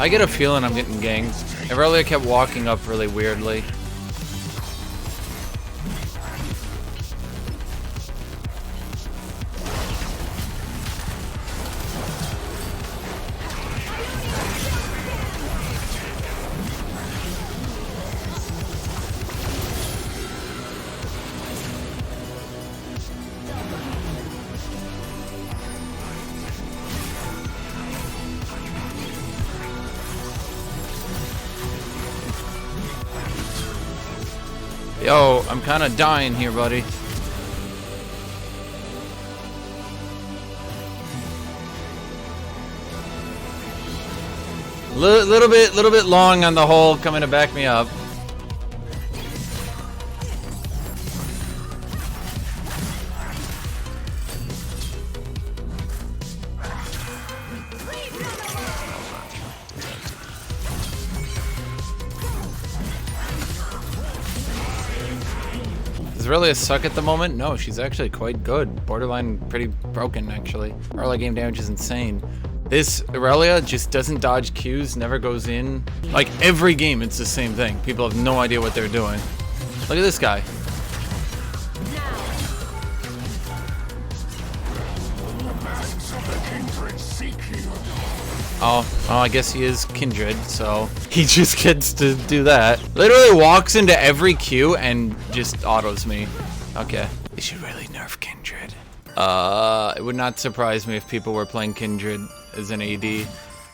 I get a feeling I'm getting ganked. Aurelia kept walking up really weirdly. Yo, I'm kind of dying here, buddy. Little bit long on the hole coming to back me up. Is Aurelia suck at the moment? No, she's actually quite good. Borderline pretty broken, actually. Early game damage is insane. This Aurelia just doesn't dodge Qs, never goes in. Like, every game it's the same thing. People have no idea what they're doing. Look at this guy. Oh, I guess he is Kindred, so he just gets to do that. Literally walks into every queue and just autos me. Okay. They should really nerf Kindred. It would not surprise me if people were playing Kindred as an AD.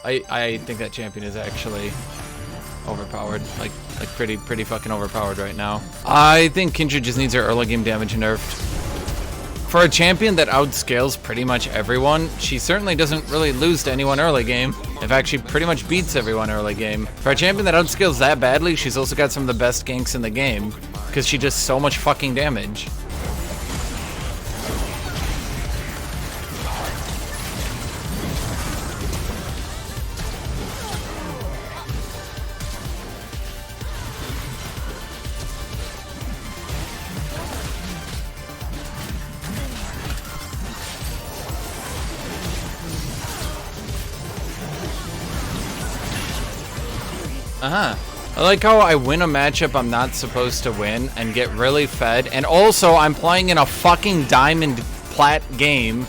I think that champion is actually overpowered. Like pretty fucking overpowered right now. I think Kindred just needs her early game damage nerfed. For a champion that outscales pretty much everyone, she certainly doesn't really lose to anyone early game. In fact, she pretty much beats everyone early game. For a champion that outscales that badly, she's also got some of the best ganks in the game, because she does so much fucking damage. I like how I win a matchup I'm not supposed to win and get really fed, and also I'm playing in a fucking diamond plat game,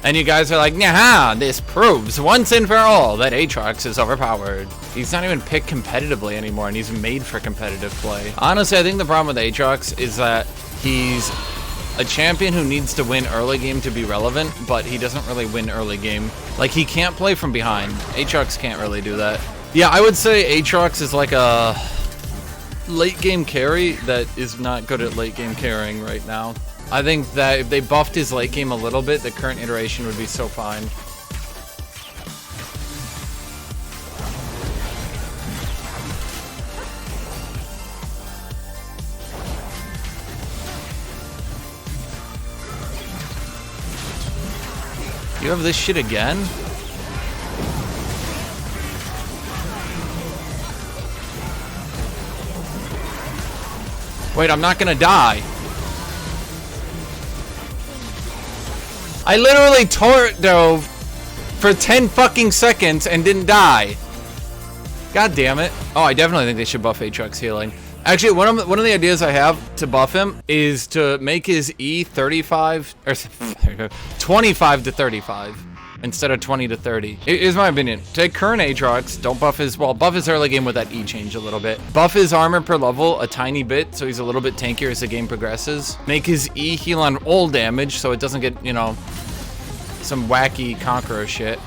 and you guys are like, nah, this proves once and for all that Aatrox is overpowered. He's not even picked competitively anymore, and he's made for competitive play. Honestly, I think the problem with Aatrox is that he's a champion who needs to win early game to be relevant, but he doesn't really win early game. Like, he can't play from behind. Aatrox can't really do that. Yeah, I would say Aatrox is like a late game carry that is not good at late game carrying right now. I think that if they buffed his late game a little bit, the current iteration would be so fine. You have this shit again? Wait, I'm not gonna die. I literally dove for 10 fucking seconds and didn't die. God damn it. Oh, I definitely think they should buff Aatrox healing. Actually, one of the ideas I have to buff him is to make his E 35 or 25 to 35. Instead of 20 to 30. Here's my opinion. Take current Aatrox, don't buff his, well, buff his early game with that E change a little bit. Buff his armor per level a tiny bit, so he's a little bit tankier as the game progresses. Make his E heal on all damage, so it doesn't get, you know, some wacky Conqueror shit.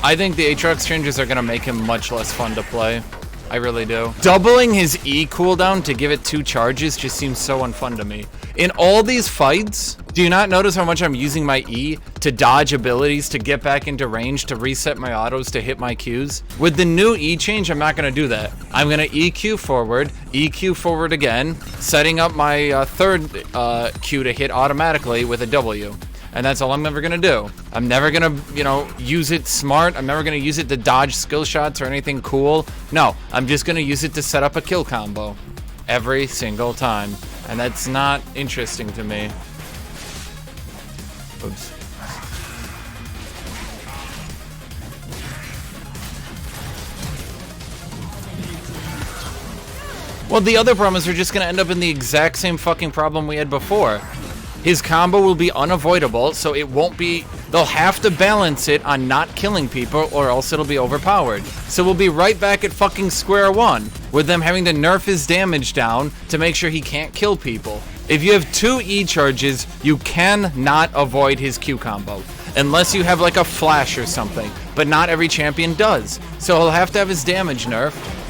I think the Aatrox changes are going to make him much less fun to play. I really do. Doubling his E cooldown to give it 2 charges just seems so unfun to me. In all these fights, do you not notice how much I'm using my E to dodge abilities, to get back into range, to reset my autos, to hit my Qs? With the new E change, I'm not going to do that. I'm going to EQ forward again, setting up my third Q to hit automatically with a W. And that's all I'm ever gonna do. I'm never gonna, you know, use it smart. I'm never gonna use it to dodge skill shots or anything cool. No, I'm just gonna use it to set up a kill combo every single time. And that's not interesting to me. Oops. Well, the other problem is we're just gonna end up in the exact same fucking problem we had before. His combo will be unavoidable, so it won't be... They'll have to balance it on not killing people, or else it'll be overpowered. So we'll be right back at fucking square one, with them having to nerf his damage down to make sure he can't kill people. If you have 2 E charges, you cannot avoid his Q combo. Unless you have like a flash or something. But not every champion does. So he'll have to have his damage nerfed.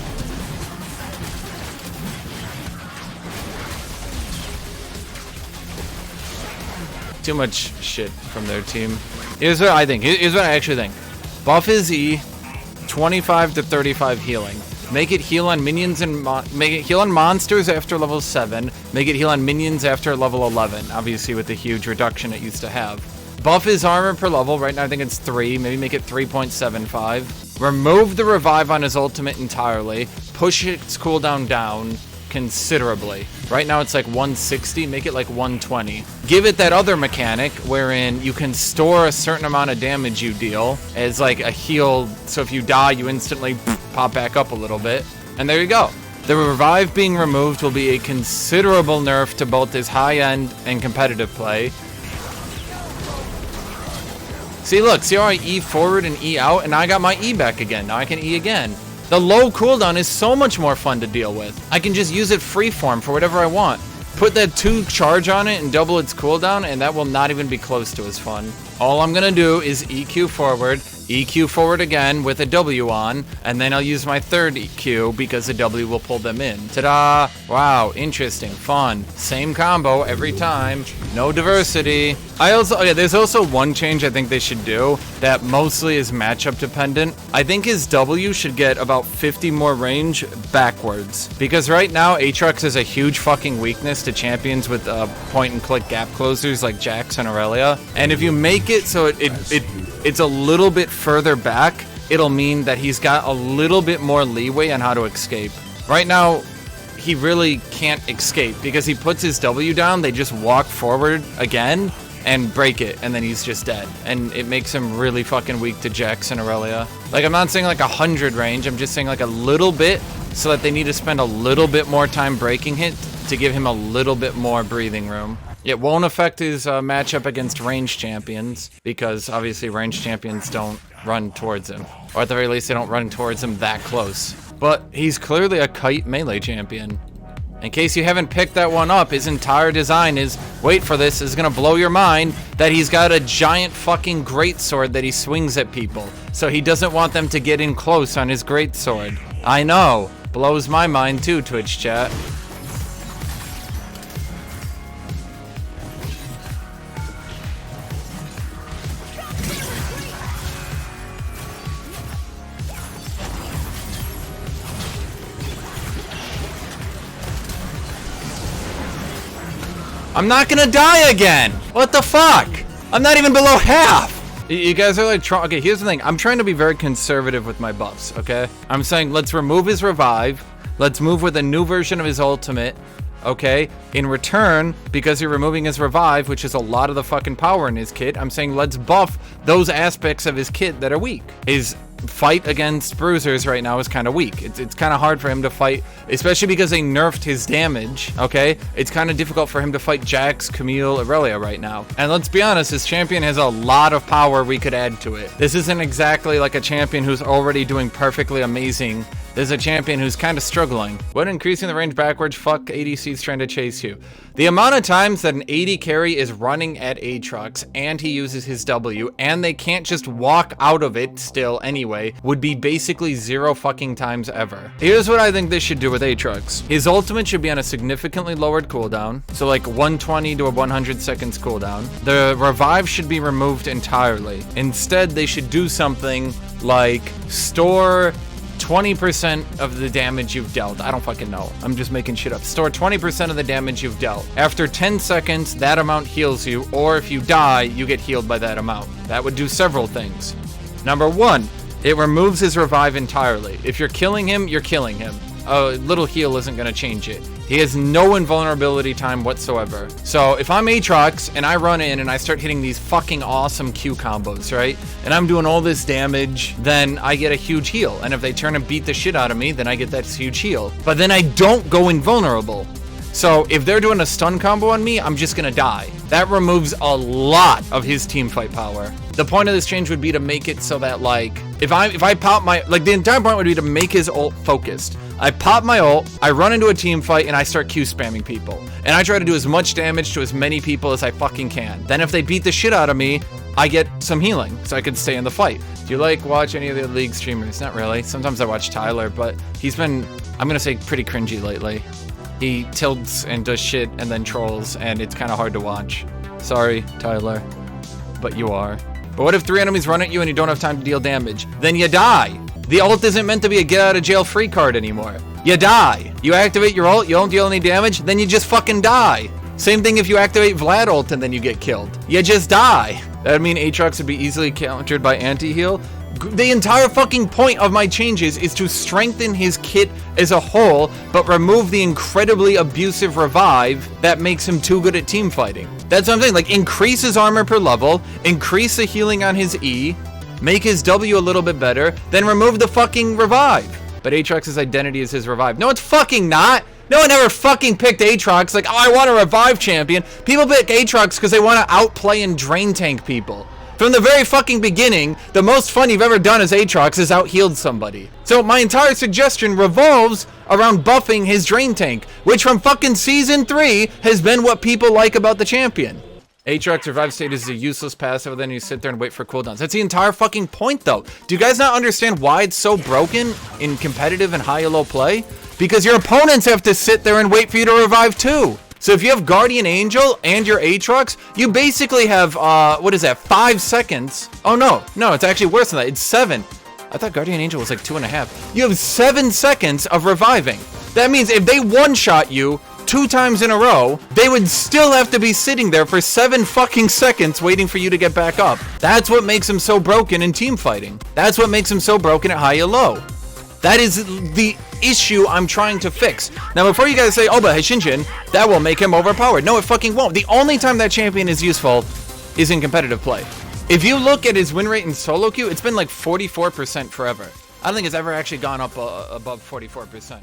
Too much shit from their team. Here's what I think. Here's what I actually think. Buff his E, 25 to 35 healing. Make it heal on minions and make it heal on monsters after level 7. Make it heal on minions after level 11. Obviously with the huge reduction it used to have. Buff his armor per level. Right now I think it's 3. Maybe make it 3.75. Remove the revive on his ultimate entirely. Push its cooldown down considerably. Right now it's like 160, make it like 120. Give it that other mechanic wherein you can store a certain amount of damage you deal as like a heal, so if you die you instantly pop back up a little bit. And there you go. The revive being removed will be a considerable nerf to both his high-end and competitive play. See, look, see how I E forward and E out, and now I got my E back again. Now I can E again. The low cooldown is so much more fun to deal with. I can just use it freeform for whatever I want. Put that 2 charge on it and double its cooldown, and that will not even be close to as fun. All I'm gonna do is EQ forward again with a W on, and then I'll use my third EQ because the W will pull them in. Ta-da! Wow, interesting, fun. Same combo every time, no diversity. There's also one change I think they should do that mostly is matchup dependent. I think his W should get about 50 more range backwards. Because right now, Aatrox is a huge fucking weakness to champions with point and click gap closers like Jax and Aurelia. And if you make it so it's a little bit further back, it'll mean that he's got a little bit more leeway on how to escape. Right now, he really can't escape because he puts his W down, they just walk forward again and break it, and then he's just dead. And it makes him really fucking weak to Jax and Aurelia. Like, I'm not saying like 100 range, I'm just saying like a little bit so that they need to spend a little bit more time breaking it to give him a little bit more breathing room. It won't affect his matchup against ranged champions, because obviously ranged champions don't run towards him. Or at the very least, they don't run towards him that close. But he's clearly a kite melee champion. In case you haven't picked that one up, his entire design is, wait for this, is gonna blow your mind, that he's got a giant fucking greatsword that he swings at people. So he doesn't want them to get in close on his greatsword. I know, blows my mind too, Twitch chat. I'm not gonna die again! What the fuck? I'm not even below half! You guys are like, okay, here's the thing. I'm trying to be very conservative with my buffs, okay? I'm saying let's remove his revive. Let's move with a new version of his ultimate, okay? In return, because you're removing his revive, which is a lot of the fucking power in his kit, I'm saying let's buff those aspects of his kit that are weak. His fight against bruisers right now is kind of weak. It's kind of hard for him to fight, especially because they nerfed his damage, okay? It's kind of difficult for him to fight Jax, Camille, Aurelia right now. And let's be honest, this champion has a lot of power we could add to it. This isn't exactly like a champion who's already doing perfectly amazing. There's a champion who's kind of struggling. When increasing the range backwards, fuck ADC's trying to chase you. The amount of times that an AD carry is running at Aatrox and he uses his W and they can't just walk out of it still anyway would be basically 0 fucking times ever. Here's what I think they should do with Aatrox. His ultimate should be on a significantly lowered cooldown, so like 120 to 100 seconds cooldown. The revive should be removed entirely. Instead, they should do something like store 20% of the damage you've dealt. I don't fucking know. I'm just making shit up. Store 20% of the damage you've dealt. After 10 seconds, that amount heals you, or if you die, you get healed by that amount. That would do several things. Number 1, it removes his revive entirely. If you're killing him, you're killing him. A little heal isn't going to change it. He has no invulnerability time whatsoever. So if I'm Aatrox and I run in and I start hitting these fucking awesome Q combos, right? And I'm doing all this damage, then I get a huge heal. And if they turn and beat the shit out of me, then I get that huge heal. But then I don't go invulnerable. So if they're doing a stun combo on me, I'm just gonna die. That removes a lot of his team fight power. The point of this change would be to make it so that, like, if I pop my, like, the entire point would be to make his ult focused. I pop my ult, I run into a team fight, and I start Q spamming people. And I try to do as much damage to as many people as I fucking can. Then if they beat the shit out of me, I get some healing, so I can stay in the fight. Do you like watch any of the League streamers? Not really. Sometimes I watch Tyler, but he's been, I'm gonna say, pretty cringy lately. He tilts and does shit and then trolls, and it's kind of hard to watch. Sorry, Tyler, but you are. But what if 3 enemies run at you and you don't have time to deal damage? Then you die. The ult isn't meant to be a get out of jail free card anymore. You die. You activate your ult, you don't deal any damage, then you just fucking die. Same thing if you activate Vlad ult and then you get killed. You just die. That would mean Aatrox would be easily countered by anti-heal. The entire fucking point of my changes is to strengthen his kit as a whole, but remove the incredibly abusive revive that makes him too good at team fighting. That's what I'm saying. Like, increase his armor per level, increase the healing on his E, make his W a little bit better, then remove the fucking revive. But Aatrox's identity is his revive. No, it's fucking not. No one ever fucking picked Aatrox like, oh, I want a revive champion. People pick Aatrox because they want to outplay and drain tank people. From the very fucking beginning, the most fun you've ever done as Aatrox is out-healed somebody. So my entire suggestion revolves around buffing his drain tank, which from fucking season 3 has been what people like about the champion. Aatrox revive state is a useless passive, then you sit there and wait for cooldowns. That's the entire fucking point, though. Do you guys not understand why it's so broken in competitive and high-low play? Because your opponents have to sit there and wait for you to revive too. So if you have Guardian Angel and your Aatrox, you basically have, what is that, 5 seconds? Oh no, it's actually worse than that, it's 7. I thought Guardian Angel was like 2.5. You have 7 seconds of reviving. That means if they one-shot you 2 times in a row, they would still have to be sitting there for 7 fucking seconds waiting for you to get back up. That's what makes him so broken in team fighting. That's what makes him so broken at high and low. That is the issue I'm trying to fix. Now, before you guys say, oh, but Hashinshin, that will make him overpowered. No, it fucking won't. The only time that champion is useful is in competitive play. If you look at his win rate in solo queue, it's been like 44% forever. I don't think it's ever actually gone up above 44%.